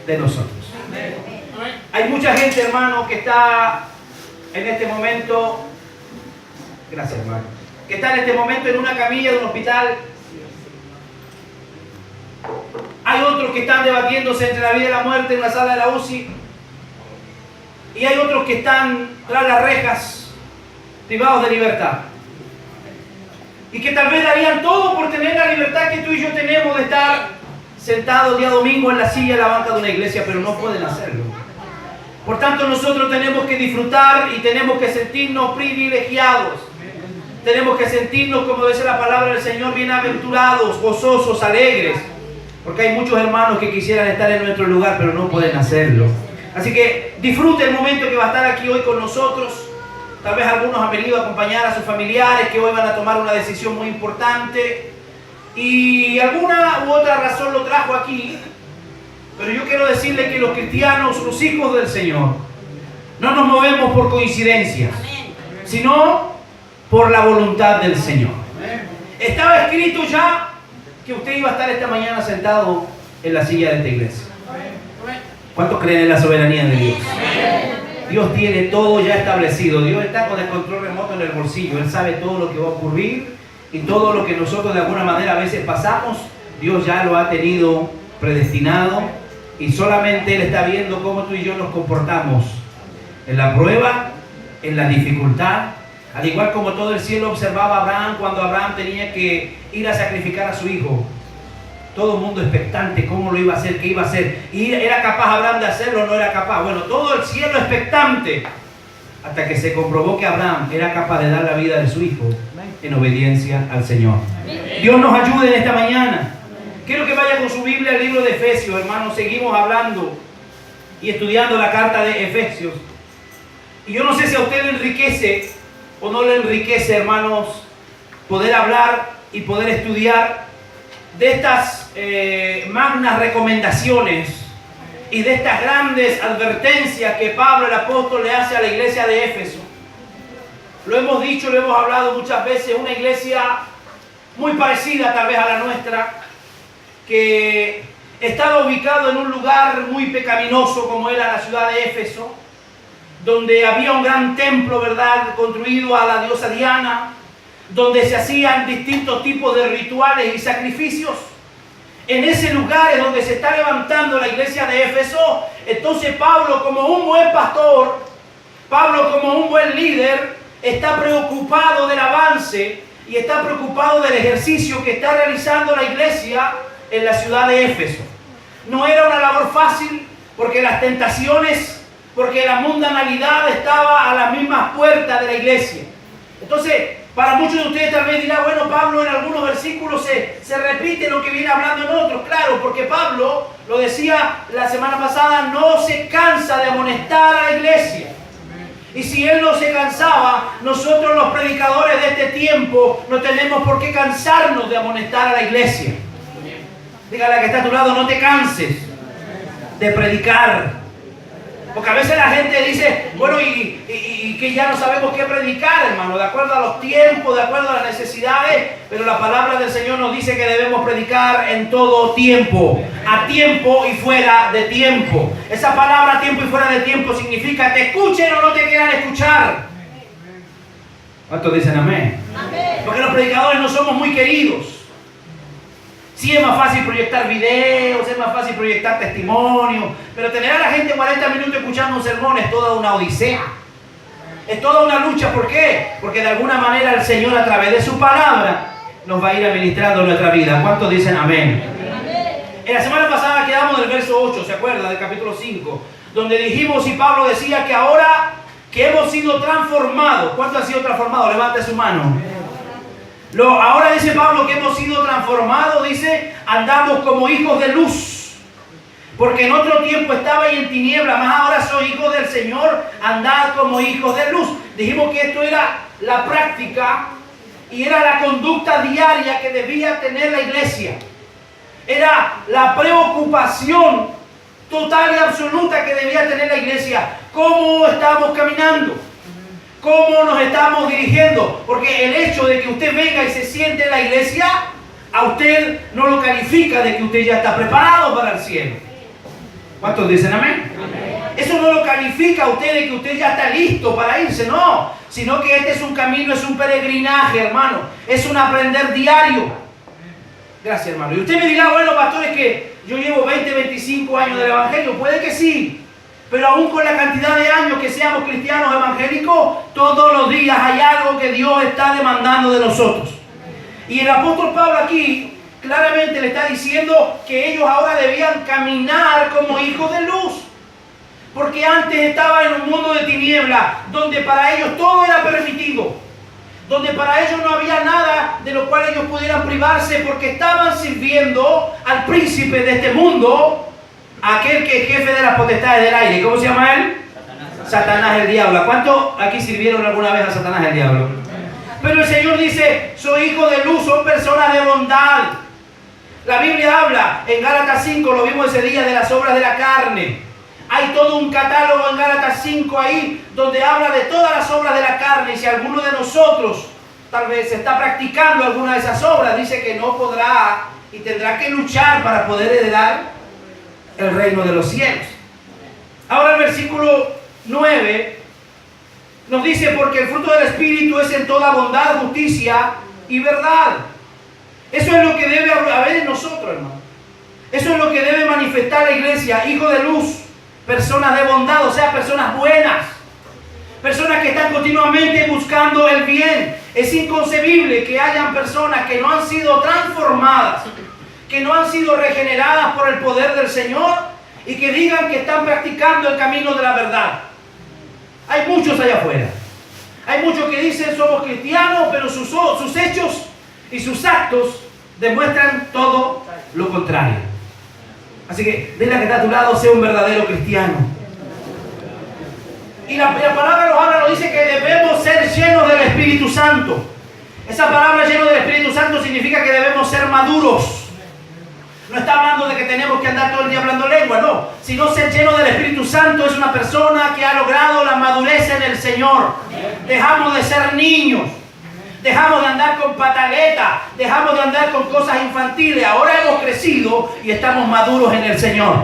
de nosotros. Hay mucha gente, hermano, que está en este momento, gracias hermano, que está en este momento en una camilla de un hospital. Hay otros que están debatiéndose entre la vida y la muerte en la sala de la UCI. Y hay otros que están tras las rejas, privados de libertad. Y que tal vez darían todo por tener la libertad que tú y yo tenemos de estar sentados día domingo en la silla de la banca de una iglesia, pero no pueden hacerlo. Por tanto, nosotros tenemos que disfrutar y tenemos que sentirnos privilegiados. Tenemos que sentirnos, como dice la palabra del Señor, bienaventurados, gozosos, alegres. Porque hay muchos hermanos que quisieran estar en nuestro lugar, pero no pueden hacerlo. Así que disfrute el momento que va a estar aquí hoy con nosotros. Tal vez algunos han venido a acompañar a sus familiares que hoy van a tomar una decisión muy importante. Y alguna u otra razón lo trajo aquí. Pero yo quiero decirle que los cristianos, los hijos del Señor, no nos movemos por coincidencias, sino por la voluntad del Señor. Estaba escrito ya que usted iba a estar esta mañana sentado en la silla de esta iglesia. ¿Cuántos creen en la soberanía de Dios? Dios tiene todo ya establecido. Dios está con el control remoto en el bolsillo. Él sabe todo lo que va a ocurrir y todo lo que nosotros de alguna manera a veces pasamos. Dios ya lo ha tenido predestinado y solamente Él está viendo cómo tú y yo nos comportamos en la prueba, en la dificultad. Al igual como todo el cielo observaba a Abraham cuando Abraham tenía que ir a sacrificar a su hijo. Todo el mundo expectante, cómo lo iba a hacer, qué iba a hacer. ¿Y era capaz Abraham de hacerlo o no era capaz? Bueno, todo el cielo expectante. Hasta que se comprobó que Abraham era capaz de dar la vida de su hijo en obediencia al Señor. Dios nos ayude en esta mañana. Quiero que vaya con su Biblia al libro de Efesios, hermanos. Seguimos hablando y estudiando la carta de Efesios. Y yo no sé si a usted le enriquece o no le enriquece, hermanos, poder hablar y poder estudiar de estas magnas recomendaciones y de estas grandes advertencias que Pablo el apóstol le hace a la iglesia de Éfeso. Lo hemos dicho, lo hemos hablado muchas veces, una iglesia muy parecida tal vez a la nuestra, que estaba ubicado en un lugar muy pecaminoso como era la ciudad de Éfeso, donde había un gran templo, ¿verdad?, construido a la diosa Diana, donde se hacían distintos tipos de rituales y sacrificios. En ese lugar es donde se está levantando la iglesia de Éfeso. Entonces Pablo, como un buen pastor, Pablo como un buen líder, está preocupado del avance y está preocupado del ejercicio que está realizando la iglesia en la ciudad de Éfeso. No era una labor fácil porque las tentaciones, porque la mundanalidad estaba a las mismas puertas de la iglesia. Entonces, para muchos de ustedes tal vez dirán, bueno, Pablo en algunos versículos se repite lo que viene hablando en otros. Claro, porque Pablo, lo decía la semana pasada, no se cansa de amonestar a la iglesia. Y si él no se cansaba, nosotros los predicadores de este tiempo no tenemos por qué cansarnos de amonestar a la iglesia. Dígale a la que está a tu lado, no te canses de predicar. Porque a veces la gente dice, bueno, y que ya no sabemos qué predicar, hermano, de acuerdo a los tiempos, de acuerdo a las necesidades, pero la palabra del Señor nos dice que debemos predicar en todo tiempo, a tiempo y fuera de tiempo. Esa palabra tiempo y fuera de tiempo significa te escuchen o no te quieran escuchar. ¿Cuántos dicen amén? Amén. Porque los predicadores no somos muy queridos. Sí, es más fácil proyectar videos, es más fácil proyectar testimonios, pero tener a la gente 40 minutos escuchando un sermón es toda una odisea. Es toda una lucha. ¿Por qué? Porque de alguna manera el Señor a través de su palabra nos va a ir administrando nuestra vida. ¿Cuántos dicen amén? Amén. En la semana pasada quedamos en el verso 8, ¿se acuerda? Del capítulo 5, donde dijimos y Pablo decía que ahora que hemos sido transformados. ¿Cuántos han sido transformados? Levante su mano. Ahora dice Pablo que hemos sido transformados, dice, andamos como hijos de luz. Porque en otro tiempo estabais en tinieblas, más ahora sois hijos del Señor, andad como hijos de luz. Dijimos que esto era la práctica y era la conducta diaria que debía tener la iglesia. Era la preocupación total y absoluta que debía tener la iglesia. ¿Cómo estamos caminando? ¿Cómo nos estamos dirigiendo? Porque el hecho de que usted venga y se siente en la iglesia, a usted no lo califica de que usted ya está preparado para el cielo. ¿Cuántos dicen amén? Eso no lo califica a usted de que usted ya está listo para irse, no. Sino que este es un camino, es un peregrinaje, hermano. Es un aprender diario. Gracias, hermano. Y usted me dirá, bueno, pastor, es que yo llevo 20, 25 años del Evangelio. Puede que sí. Pero aún con la cantidad de años que seamos cristianos evangélicos, todos los días hay algo que Dios está demandando de nosotros. Y el apóstol Pablo aquí claramente le está diciendo que ellos ahora debían caminar como hijos de luz. Porque antes estaban en un mundo de tinieblas, donde para ellos todo era permitido. Donde para ellos no había nada de lo cual ellos pudieran privarse, porque estaban sirviendo al príncipe de este mundo, aquel que es jefe de las potestades del aire. ¿Cómo se llama él? Satanás el diablo. ¿Cuántos aquí sirvieron alguna vez a Satanás el diablo? Pero el Señor dice, soy hijo de luz, son personas de bondad. La Biblia habla en Gálatas 5, lo vimos ese día, de las obras de la carne. Hay todo un catálogo en Gálatas 5 ahí, donde habla de todas las obras de la carne. Y si alguno de nosotros tal vez está practicando alguna de esas obras, dice que no podrá y tendrá que luchar para poder heredar el reino de los cielos. Ahora el versículo 9 nos dice, porque el fruto del Espíritu es en toda bondad, justicia y verdad. Eso es lo que debe haber en nosotros, hermano. Eso es lo que debe manifestar la iglesia, hijo de luz, personas de bondad, o sea, personas buenas, personas que están continuamente buscando el bien. Es inconcebible que hayan personas que no han sido transformadas, que no han sido regeneradas por el poder del Señor y que digan que están practicando el camino de la verdad. Hay muchos allá afuera. Hay muchos que dicen somos cristianos, pero sus hechos y sus actos demuestran todo lo contrario. Así que dile a que está a tu lado, sea un verdadero cristiano. Y la palabra nos habla, nos dice que debemos ser llenos del Espíritu Santo. Esa palabra lleno del Espíritu Santo significa que debemos ser maduros. No está hablando de que tenemos que andar todo el día hablando lengua, no. Sino ser lleno del Espíritu Santo es una persona que ha logrado la madurez en el Señor. Dejamos de ser niños. Dejamos de andar con pataleta, dejamos de andar con cosas infantiles. Ahora hemos crecido y estamos maduros en el Señor.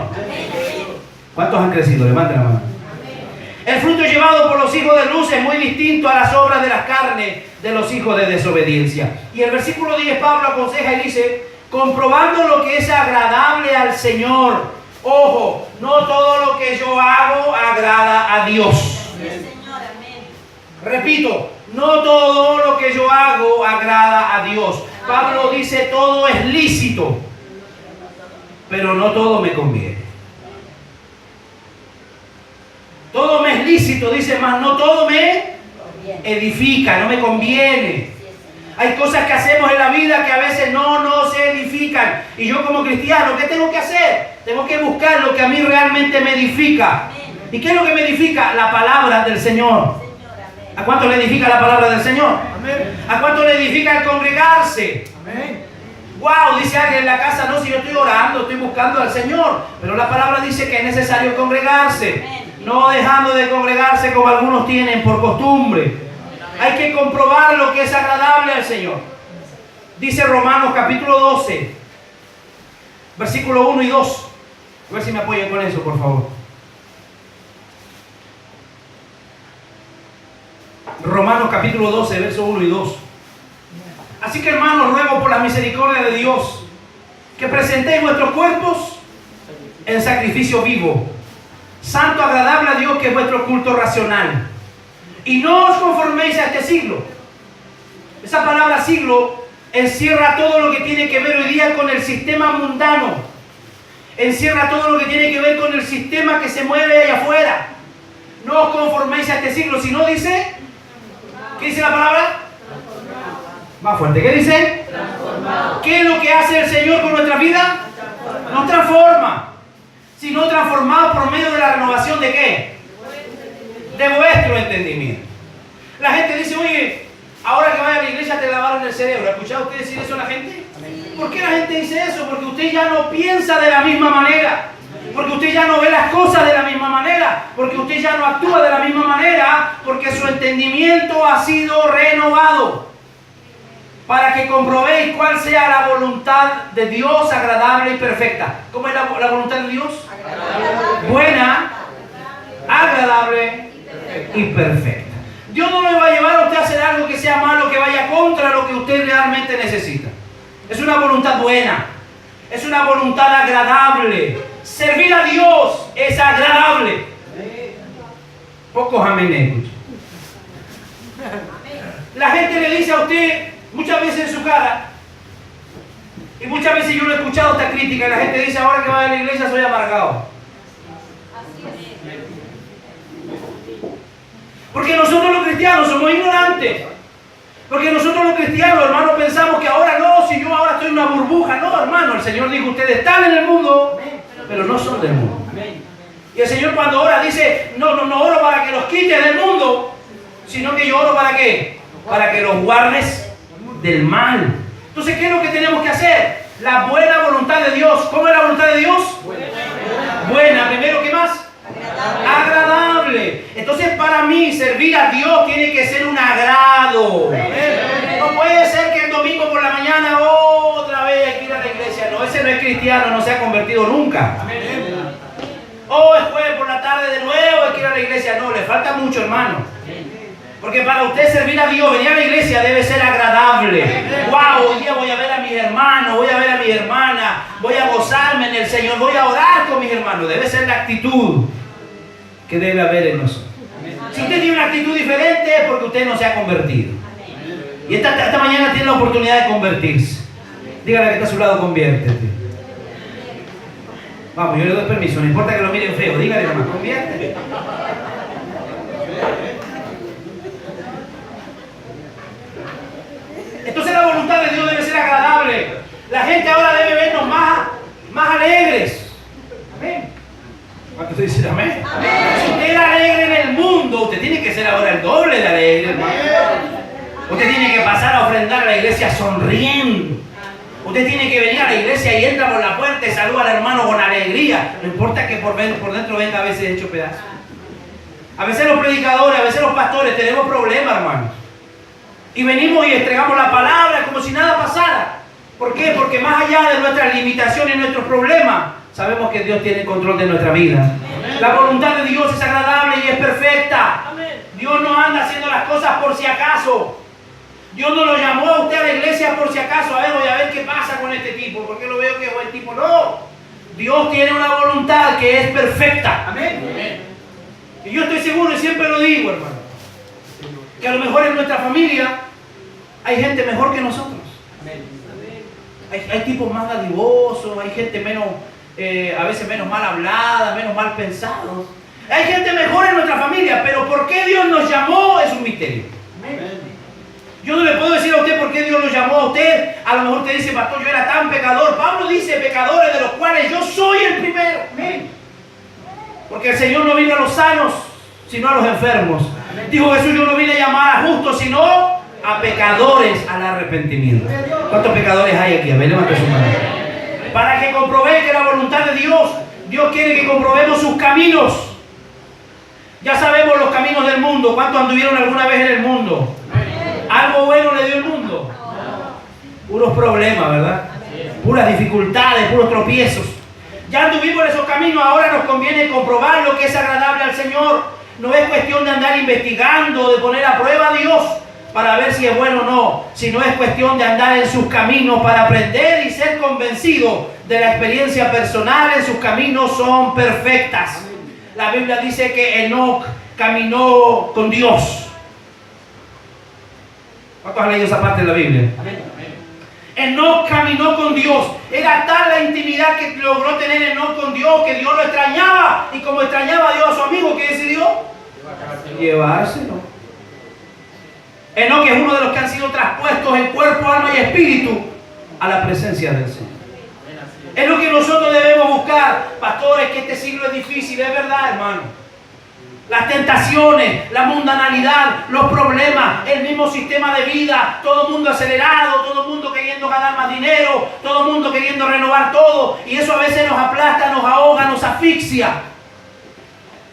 ¿Cuántos han crecido? Levanten la mano. El fruto llevado por los hijos de luz es muy distinto a las obras de la carne de los hijos de desobediencia. Y el versículo 10 Pablo aconseja y dice, comprobando lo que es agradable al Señor. Ojo, no todo lo que yo hago agrada a Dios. Repito, no todo lo que yo hago agrada a Dios. Pablo dice, todo es lícito, pero no todo me conviene. Todo me es lícito, dice, mas no todo me edifica, no me conviene. Hay cosas que hacemos en la vida que a veces no nos edifican. Y yo como cristiano, ¿qué tengo que hacer? Tengo que buscar lo que a mí realmente me edifica. ¿Y qué es lo que me edifica? La palabra del Señor. ¿A cuánto le edifica la palabra del Señor? Amén. ¿A cuánto le edifica el congregarse? Amén. Wow, dice alguien en la casa, no, si yo estoy orando, estoy buscando al Señor. Pero la palabra dice que es necesario congregarse. Amén. No dejando de congregarse como algunos tienen por costumbre. Hay que comprobar lo que es agradable al Señor. Dice Romanos capítulo 12, versículo 1 y 2. A ver si me apoyan con eso, por favor. Romanos capítulo 12, verso 1 y 2. Así que, hermanos, ruego por la misericordia de Dios que presentéis vuestros cuerpos en sacrificio vivo, santo, agradable a Dios, que es vuestro culto racional. Y no os conforméis a este siglo. Esa palabra siglo encierra todo lo que tiene que ver hoy día con el sistema mundano. Encierra todo lo que tiene que ver con el sistema que se mueve allá afuera. No os conforméis a este siglo, sino dice... ¿Qué dice la palabra? Más fuerte. ¿Qué dice? Transformado. ¿Qué es lo que hace el Señor con nuestra vida? Nos transforma. Sino transformado por medio de la renovación de ¿qué? De vuestro entendimiento. La gente dice, oye, ahora que vaya a la iglesia te lavaron el cerebro. ¿Ha escuchado usted decir eso a la gente? ¿Por qué la gente dice eso? Porque usted ya no piensa de la misma manera. Porque usted ya no ve las cosas de la misma manera. Porque usted ya no actúa de la misma manera. Porque su entendimiento ha sido renovado. Para que comprobéis cuál sea la voluntad de Dios agradable y perfecta. ¿Cómo es la voluntad de Dios? Agradable. y perfecta. Dios no le va a llevar a usted a hacer algo que sea malo, que vaya contra lo que usted realmente necesita. Es una voluntad buena, es una voluntad agradable. Servir a Dios es agradable. Pocos amén. La gente le dice a usted muchas veces en su cara, y muchas veces yo lo he escuchado esta crítica, la gente dice: ahora que va a la iglesia soy amargado. Porque nosotros los cristianos somos ignorantes. Porque nosotros los cristianos, hermanos, pensamos que ahora no, si yo ahora estoy en una burbuja. No, hermano, el Señor dijo: ustedes están en el mundo, pero no son del mundo. Y el Señor cuando ora dice: no oro para que los quites del mundo, sino que yo oro ¿para qué? Para que los guardes del mal. Entonces, ¿qué es lo que tenemos que hacer? La buena voluntad de Dios. ¿Cómo es la voluntad de Dios? Buena. Primero, ¿qué más? Agradable. Entonces, para mí servir a Dios tiene que ser un agrado. No puede ser que el domingo por la mañana otra vez hay que ir a la iglesia. No, ese no es cristiano, no se ha convertido nunca. Es jueves por la tarde de nuevo hay que ir a la iglesia. No, le falta mucho, hermano. Porque para usted servir a Dios, venir a la iglesia debe ser agradable. Wow, hoy día voy a ver a mis hermanos, voy a ver a mi hermana, voy a gozarme en el Señor, voy a orar con mis hermanos. Debe ser la actitud que debe haber en nosotros. Si usted tiene una actitud diferente es porque usted no se ha convertido. Y esta mañana tiene la oportunidad de convertirse. Dígale que está a su lado: conviértete. Vamos, yo le doy permiso, no importa que lo miren feo, dígale nomás: conviértete. Entonces la voluntad de Dios debe ser agradable. La gente ahora debe vernos más alegres. Amén. ¿Cuántos dicen amén? Amén? Si usted era alegre en el mundo, usted tiene que ser ahora el doble de alegre, hermano. Usted tiene que pasar a ofrendar a la iglesia sonriendo. Usted tiene que venir a la iglesia y entra por la puerta y saluda al hermano con alegría. No importa que por dentro venga a veces hecho pedazos. A veces los predicadores, a veces los pastores tenemos problemas, hermanos. Y venimos y entregamos la palabra como si nada pasara. ¿Por qué? Porque más allá de nuestras limitaciones y nuestros problemas, sabemos que Dios tiene control de nuestra vida. La voluntad de Dios es agradable y es perfecta. Dios no anda haciendo las cosas por si acaso. Dios no lo llamó a usted a la iglesia por si acaso. A ver, voy a ver qué pasa con este tipo, porque lo veo que es buen tipo. No. Dios tiene una voluntad que es perfecta. Amén. Y yo estoy seguro, y siempre lo digo, hermano, que a lo mejor en nuestra familia hay gente mejor que nosotros. Hay tipos más dadivosos, hay gente menos, a veces menos mal hablada, menos mal pensados. Hay gente mejor en nuestra familia, pero ¿por qué Dios nos llamó? Es un misterio. Yo no le puedo decir a usted por qué Dios lo llamó a usted. A lo mejor usted dice: pastor, yo era tan pecador. Pablo dice: pecadores, de los cuales yo soy el primero. Porque el Señor no vino a los sanos, sino a los enfermos. Dijo Jesús: yo no vine a llamar a justos, sino a pecadores al arrepentimiento. ¿Cuántos pecadores hay aquí? A ver, levanta su mano. Para que comprobéis que la voluntad de Dios, Dios quiere que comprobemos sus caminos. Ya sabemos los caminos del mundo. ¿Cuántos anduvieron alguna vez en el mundo? ¿Algo bueno le dio el mundo? Puros problemas, ¿verdad? Puras dificultades, puros tropiezos. Ya anduvimos en esos caminos, ahora nos conviene comprobar lo que es agradable al Señor. No es cuestión de andar investigando, de poner a prueba a Dios para ver si es bueno o no, sino es cuestión de andar en sus caminos para aprender y ser convencido de la experiencia personal. En sus caminos son perfectas. La Biblia dice que Enoc caminó con Dios. ¿Cuántos han leído esa parte de la Biblia? Enoc caminó con Dios. Era tal la intimidad que logró tener Enoc con Dios, que Dios lo extrañaba. Y como extrañaba a Dios a su amigo, ¿qué decidió? Llevárselo. Enoc es uno de los que han sido traspuestos en cuerpo, alma y espíritu a la presencia del Señor. Es lo que nosotros debemos buscar. Pastores, que este siglo es difícil, es verdad, hermano. Las tentaciones, la mundanalidad, los problemas, el mismo sistema de vida, todo el mundo acelerado, todo el mundo queriendo ganar más dinero, todo el mundo queriendo renovar todo, y eso a veces nos aplasta, nos ahoga, nos asfixia.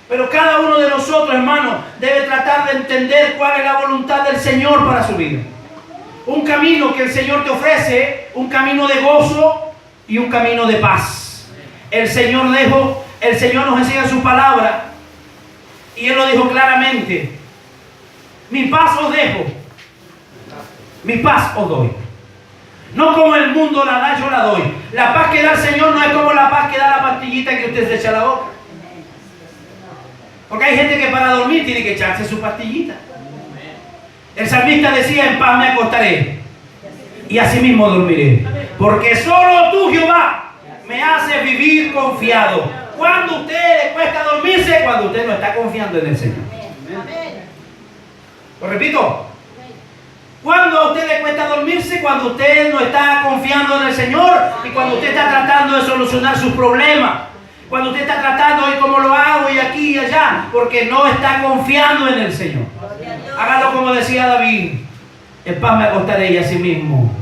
Pero cada uno de nosotros, hermanos, debe tratar de entender cuál es la voluntad del Señor para su vida. Un camino que el Señor te ofrece, un camino de gozo y un camino de paz. El Señor nos enseña su palabra. Y Él lo dijo claramente. Mi paz os dejo. Mi paz os doy. No como el mundo la da, yo la doy. La paz que da el Señor no es como la paz que da la pastillita que usted se echa a la boca. Porque hay gente que para dormir tiene que echarse su pastillita. El salmista decía, en paz me acostaré y asimismo dormiré. Porque solo tú, Jehová, me haces vivir confiado. Cuando a usted le cuesta dormirse, cuando usted no está confiando en el Señor. Lo repito. Cuando a usted le cuesta dormirse, cuando usted no está confiando en el Señor y cuando usted está tratando de solucionar sus problemas. Cuando usted está tratando de cómo lo hago y aquí y allá, porque no está confiando en el Señor. Hágalo como decía David. En paz me acostaré y asimismo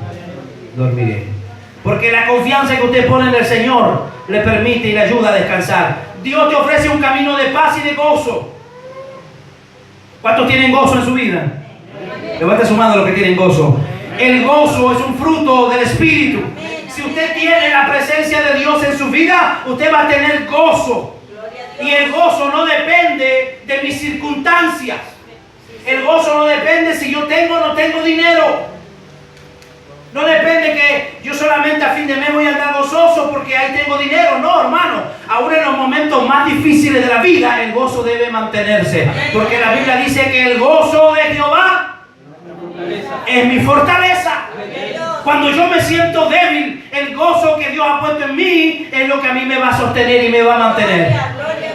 dormiré. Porque la confianza que usted pone en el Señor le permite y le ayuda a descansar. Dios te ofrece un camino de paz y de gozo. ¿Cuántos tienen gozo en su vida? Levante su mano los que tienen gozo. El gozo es un fruto del Espíritu. Si usted tiene la presencia de Dios en su vida, usted va a tener gozo. Y el gozo no depende de mis circunstancias. El gozo no depende si yo tengo o no tengo dinero. No depende que yo solamente a fin de mes voy a andar gozoso porque ahí tengo dinero. No, hermano. Aún en los momentos más difíciles de la vida, el gozo debe mantenerse. Porque la Biblia dice que el gozo de Jehová es mi fortaleza. Cuando yo me siento débil, el gozo que Dios ha puesto en mí es lo que a mí me va a sostener y me va a mantener.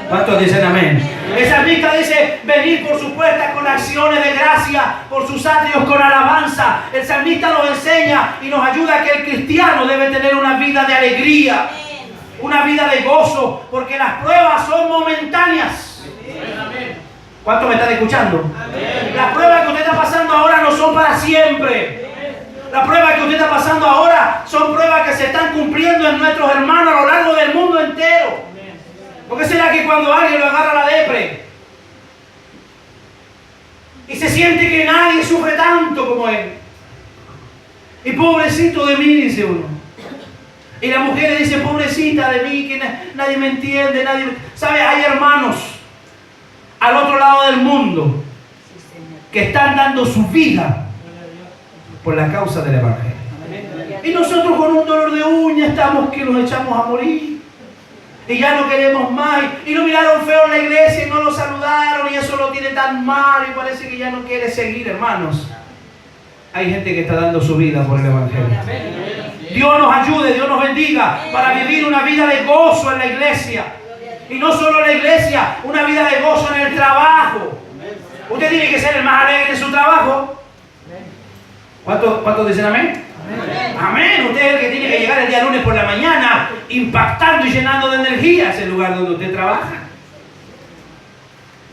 ¿Cuántos dicen amén? El salmista dice, venid por sus puertas con acciones de gracia, por sus atrios con alabanza. El salmista nos enseña y nos ayuda a que el cristiano debe tener una vida de alegría, una vida de gozo, porque las pruebas son momentáneas. ¿Cuántos me están escuchando? Las pruebas que usted está pasando ahora no son para siempre. Las pruebas que usted está pasando ahora son pruebas que se están cumpliendo en nuestros hermanos a lo largo del mundo entero. ¿Por qué será que cuando alguien lo agarra la depre y se siente que nadie sufre tanto como él? Y pobrecito de mí, dice uno. Y la mujer le dice, pobrecita de mí, que nadie me entiende, nadie me... ¿Sabe? Hay hermanos al otro lado del mundo que están dando su vida por la causa del Evangelio. Y nosotros con un dolor de uña estamos que nos echamos a morir. Y ya no queremos más. Y lo miraron feo en la iglesia y no lo saludaron y eso lo tiene tan mal y parece que ya no quiere seguir, hermanos. Hay gente que está dando su vida por el Evangelio. Dios nos ayude, Dios nos bendiga para vivir una vida de gozo en la iglesia. Y no solo en la iglesia, una vida de gozo en el trabajo. Usted tiene que ser el más alegre en su trabajo. ¿Cuántos dicen amén? Amén. Usted es el que tiene que llegar el día lunes por la mañana impactando y llenando de energía ese lugar donde usted trabaja.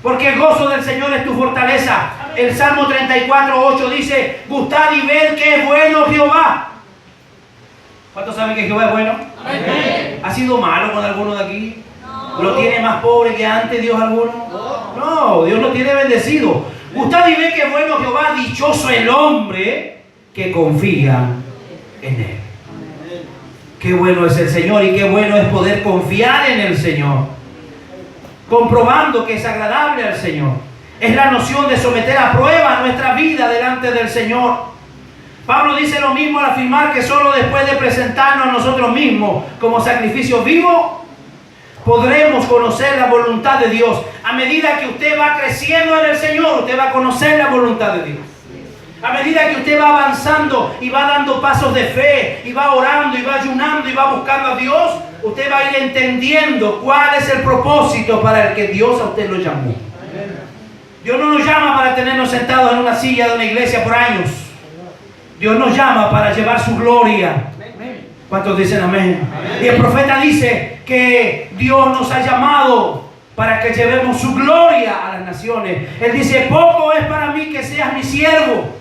Porque el gozo del Señor es tu fortaleza. El Salmo 34:8 dice, gustad y ved que es bueno Jehová. ¿Cuántos saben que Jehová es bueno? Amén. ¿Ha sido malo con alguno de aquí? No. ¿Lo tiene más pobre que antes Dios alguno? No, Dios lo tiene bendecido. Gustad y ved que es bueno Jehová, dichoso el hombre que confía en Él. Qué bueno es el Señor y qué bueno es poder confiar en el Señor, comprobando que es agradable al Señor. Es la noción de someter a prueba nuestra vida delante del Señor. Pablo dice lo mismo al afirmar que solo después de presentarnos a nosotros mismos como sacrificio vivo, podremos conocer la voluntad de Dios. A medida que usted va creciendo en el Señor, usted va a conocer la voluntad de Dios. A medida que usted va avanzando y va dando pasos de fe, y va orando, y va ayunando, y va buscando a Dios, usted va a ir entendiendo cuál es el propósito para el que Dios a usted lo llamó. Dios no nos llama para tenernos sentados en una silla de una iglesia por años. Dios nos llama para llevar su gloria. ¿Cuántos dicen amén? Y el profeta dice que Dios nos ha llamado para que llevemos su gloria a las naciones. Él dice, poco es para mí que seas mi siervo.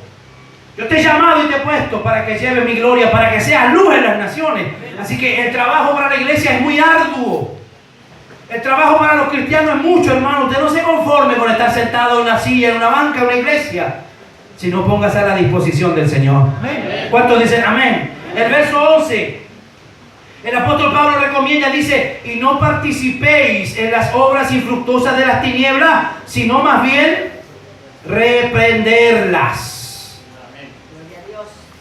Yo te he llamado y te he puesto para que lleve mi gloria, para que seas luz en las naciones. Así que el trabajo para la iglesia es muy arduo. El trabajo para los cristianos es mucho, hermano. Usted no se conforme con estar sentado en una silla, en una banca, en una iglesia, sino póngase a la disposición del Señor. ¿Cuántos dicen amén? El verso 11. El apóstol Pablo recomienda, dice, y no participéis en las obras infructuosas de las tinieblas, sino más bien reprenderlas.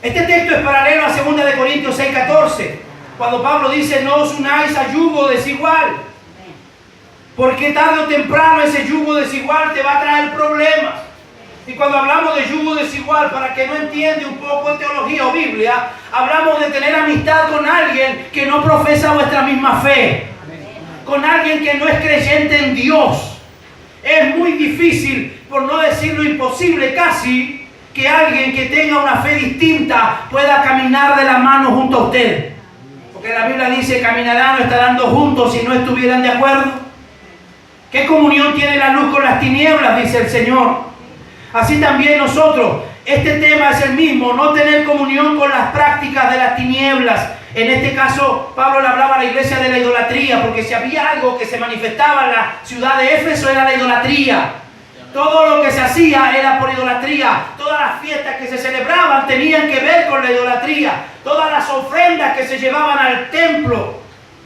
Este texto es paralelo a 2 Corintios 6:14, cuando Pablo dice, no os unáis a yugo desigual, porque tarde o temprano ese yugo desigual te va a traer problemas. Y cuando hablamos de yugo desigual, para que no entiende un poco de teología o Biblia, hablamos de tener amistad con alguien que no profesa vuestra misma fe, con alguien que no es creyente en Dios. Es muy difícil, por no decirlo imposible casi, que alguien que tenga una fe distinta pueda caminar de la mano junto a usted. Porque la Biblia dice, caminarán o estarán dos juntos si no estuvieran de acuerdo. ¿Qué comunión tiene la luz con las tinieblas? Dice el Señor. Así también nosotros, este tema es el mismo, no tener comunión con las prácticas de las tinieblas. En este caso, Pablo le hablaba a la iglesia de la idolatría, porque si había algo que se manifestaba en la ciudad de Éfeso era la idolatría. Todo lo que se hacía era por idolatría. Todas las fiestas que se celebraban tenían que ver con la idolatría. Todas las ofrendas que se llevaban al templo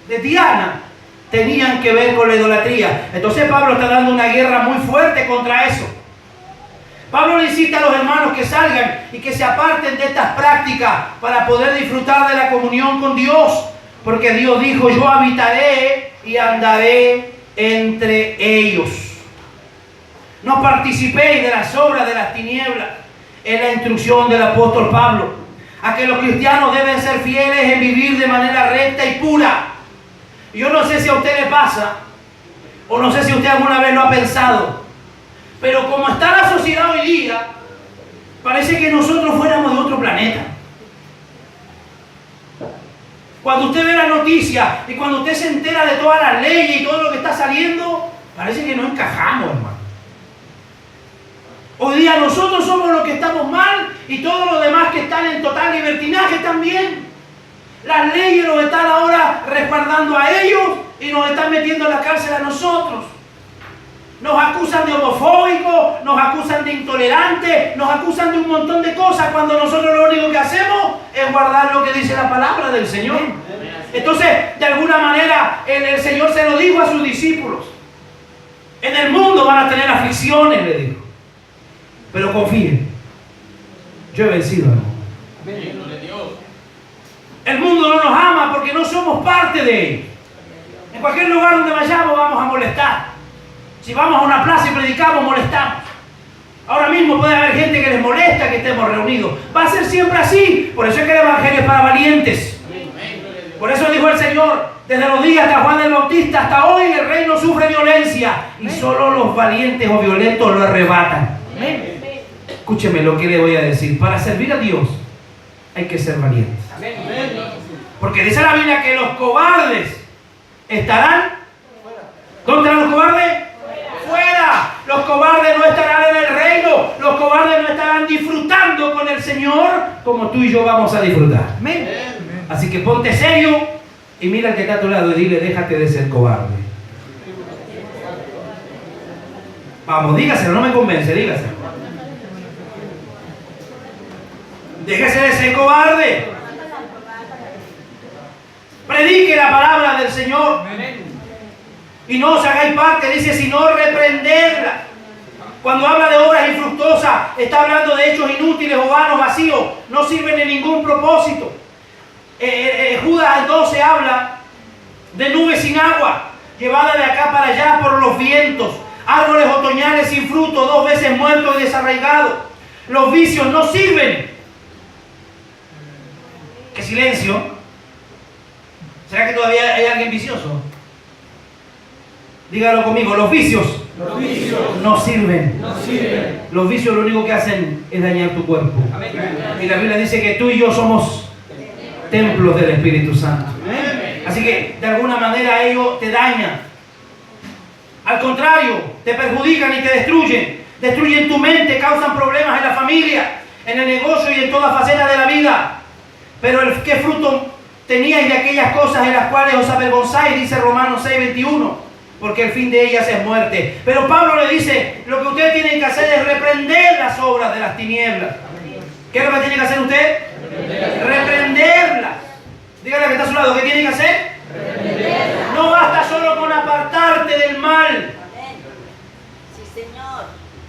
de Diana tenían que ver con la idolatría. Entonces Pablo está dando una guerra muy fuerte contra eso. Pablo le incita a los hermanos que salgan y que se aparten de estas prácticas para poder disfrutar de la comunión con Dios. Porque Dios dijo, yo habitaré y andaré entre ellos. No participéis de las obras de las tinieblas. Es la instrucción del apóstol Pablo. A que los cristianos deben ser fieles en vivir de manera recta y pura. Yo no sé si a usted le pasa, o no sé si usted alguna vez lo ha pensado, pero como está la sociedad hoy día, parece que nosotros fuéramos de otro planeta. Cuando usted ve la noticia y cuando usted se entera de todas las leyes y todo lo que está saliendo, parece que no encajamos, hermano. Hoy día nosotros somos los que estamos mal y todos los demás que están en total libertinaje también. Las leyes nos están ahora respaldando a ellos y nos están metiendo en la cárcel a nosotros. Nos acusan de homofóbicos, nos acusan de intolerantes, nos acusan de un montón de cosas cuando nosotros lo único que hacemos es guardar lo que dice la palabra del Señor. Entonces, de alguna manera, el Señor se lo dijo a sus discípulos. En el mundo van a tener aflicciones, le dijo. Pero confíen, yo he vencido al mundo. El mundo no nos ama porque no somos parte de él. En cualquier lugar donde vayamos vamos a molestar. Si vamos a una plaza y predicamos, molestamos. Ahora mismo puede haber gente que les molesta que estemos reunidos. Va a ser siempre así. Por eso es que el Evangelio es para valientes. Por eso dijo el Señor, desde los días de Juan el Bautista hasta hoy el reino sufre violencia. Y solo los valientes o violentos lo arrebatan. Escúcheme lo que le voy a decir. Para servir a Dios hay que ser valientes. Porque dice la Biblia que los cobardes estarán. ¿Dónde estarán los cobardes? Fuera. Los cobardes no estarán en el reino. Los cobardes no estarán disfrutando con el Señor como tú y yo vamos a disfrutar. Amén. Así que ponte serio y mira al que está a tu lado y dile, déjate de ser cobarde. Vamos, dígaselo, no me convence, dígaselo. Déjese de ser cobarde. Predique la palabra del Señor. Y no os hagáis parte, dice, sino reprenderla. Cuando habla de obras infructuosas, está hablando de hechos inútiles o vanos, vacíos. No sirven de ningún propósito. Judas 12 habla de nubes sin agua, llevada de acá para allá por los vientos. Árboles otoñales sin fruto, 2 veces muertos y desarraigados. Los vicios no sirven. ¿Qué silencio? ¿Será que todavía hay alguien vicioso? Dígalo conmigo, los vicios no sirven. Los vicios lo único que hacen es dañar tu cuerpo. Amén. Y la Biblia dice que tú y yo somos templos del Espíritu Santo. Amén. Así que de alguna manera ellos te dañan. Al contrario, te perjudican y te destruyen. Destruyen tu mente, causan problemas en la familia, en el negocio y en toda faceta de la vida. Pero ¿qué fruto teníais de aquellas cosas en las cuales os avergonzáis? Dice Romanos 6:21, porque el fin de ellas es muerte. Pero Pablo le dice, lo que ustedes tienen que hacer es reprender las obras de las tinieblas. ¿Qué es lo que tiene que hacer usted? Reprenderlas. Dígale que está a su lado, ¿qué tiene que hacer? Reprenderla. No basta solo con apartarte del mal. Amén. Sí, Señor.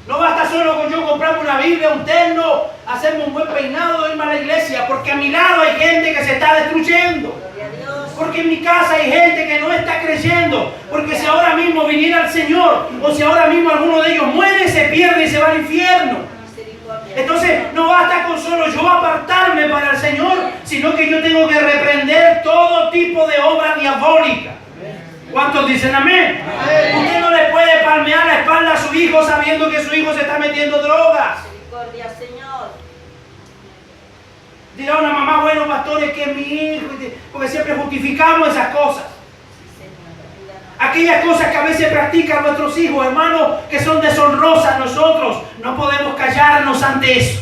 No basta solo con yo comprarme una Biblia, un terno, hacerme un buen peinado, irme a la iglesia, porque a mi lado hay gente que se está destruyendo. Gloria a Dios. Porque en mi casa hay gente que no está creyendo. Porque si ahora mismo viniera el Señor, o si ahora mismo alguno de ellos muere, se pierde y se va al infierno. Misericordia. Entonces no basta con solo yo apartarme para el Señor, sino que yo tengo que reprender todo tipo de obra diabólica. ¿Cuántos dicen amén? Usted no le puede palmear la espalda a su hijo sabiendo que su hijo se está metiendo drogas. Misericordia, Señor. Dirá una mamá, bueno, pastores, que es mi hijo, porque siempre justificamos esas cosas. Sí, Señor. Ayúdanos. Aquellas cosas que a veces practican nuestros hijos, hermanos, que son deshonrosas, nosotros no podemos callarnos ante eso.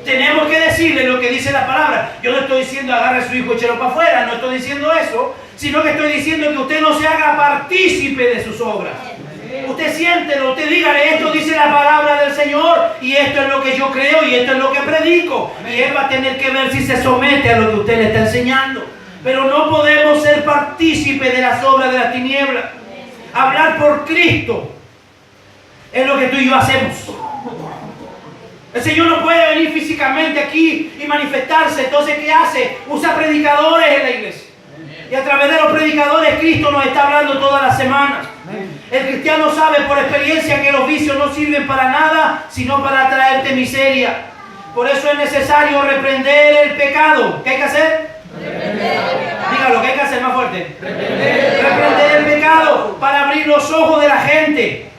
Tenemos que decirle lo que dice la palabra. Yo no estoy diciendo agarre a su hijo y échelo para afuera, no estoy diciendo eso, sino que estoy diciendo que usted no se haga partícipe de sus obras. Usted siéntelo, usted dígale, esto dice la palabra del Señor y esto es lo que yo creo y esto es lo que predico. Y él va a tener que ver si se somete a lo que usted le está enseñando. Pero no podemos ser partícipes de las obras de las tinieblas. Hablar por Cristo es lo que tú y yo hacemos. El Señor no puede venir físicamente aquí y manifestarse. Entonces, ¿qué hace? Usa predicadores en la iglesia. Y a través de los predicadores Cristo nos está hablando todas las semanas. El cristiano sabe por experiencia que los vicios no sirven para nada, sino para traerte miseria. Por eso es necesario reprender el pecado. ¿Qué hay que hacer? Dígalo, ¿qué hay que hacer más fuerte? Reprender el pecado para abrir los ojos de la gente.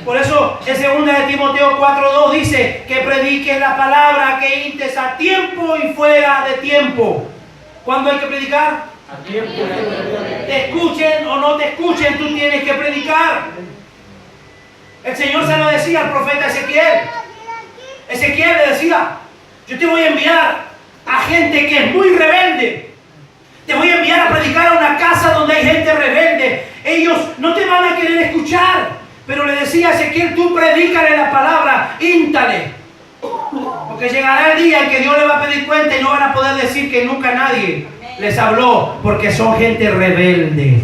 Por eso en 2 de Timoteo 4:2 dice que prediques la palabra, que intes a tiempo y fuera de tiempo. ¿Cuándo hay que predicar? A tiempo. Te escuchen o no te escuchen, tú tienes que predicar. El Señor se lo decía al profeta Ezequiel. Ezequiel le decía, yo te voy a enviar a gente que es muy rebelde. Te voy a enviar a predicar a una casa donde hay gente rebelde. Ellos no te van a querer escuchar. Pero le decía a Ezequiel, tú predícale la palabra, íntale. Porque llegará el día en que Dios le va a pedir cuenta y no van a poder decir que nunca nadie les habló, porque son gente rebelde.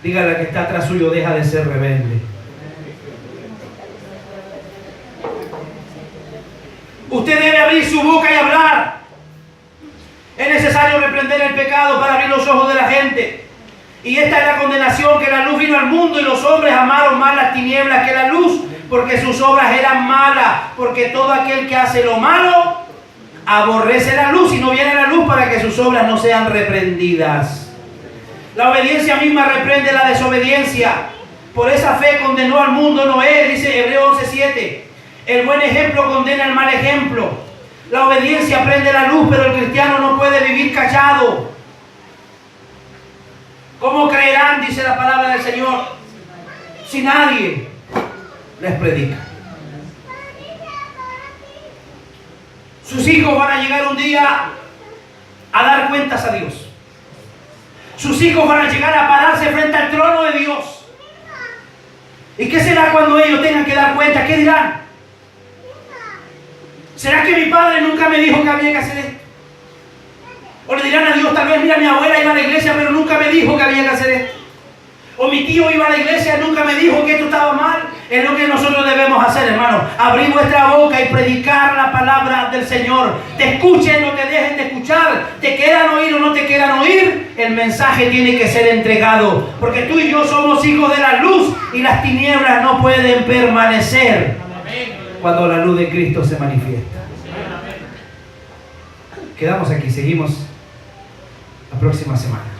Dígale al que está atrás suyo, deja de ser rebelde. Usted debe abrir su boca y hablar. Es necesario reprender el pecado para abrir los ojos de la gente. Y esta es la condenación, que la luz vino al mundo y los hombres amaron más las tinieblas que la luz, porque sus obras eran malas. Porque todo aquel que hace lo malo aborrece la luz y no viene a la luz para que sus obras no sean reprendidas. La obediencia misma reprende la desobediencia. Por esa fe condenó al mundo Noé, dice Hebreos 11:7. El buen ejemplo condena el mal ejemplo. La obediencia prende la luz, pero el cristiano no puede vivir callado. ¿Cómo creerán, dice la palabra del Señor, si nadie les predica? Sus hijos van a llegar un día a dar cuentas a Dios. Sus hijos van a llegar a pararse frente al trono de Dios. ¿Y qué será cuando ellos tengan que dar cuenta? ¿Qué dirán? ¿Será que mi padre nunca me dijo que había que hacer esto? O le dirán a Dios, tal vez, mira, mi abuela iba a la iglesia, pero nunca me dijo que había que hacer esto. O mi tío iba a la iglesia, nunca me dijo que esto estaba mal. Es lo que nosotros debemos hacer, hermano. Abrir vuestra boca y predicar la palabra del Señor. Te escuchen o te dejen de escuchar. Te quieran oír o no te quieran oír. El mensaje tiene que ser entregado. Porque tú y yo somos hijos de la luz y las tinieblas no pueden permanecer cuando la luz de Cristo se manifiesta. Quedamos aquí, seguimos la próxima semana.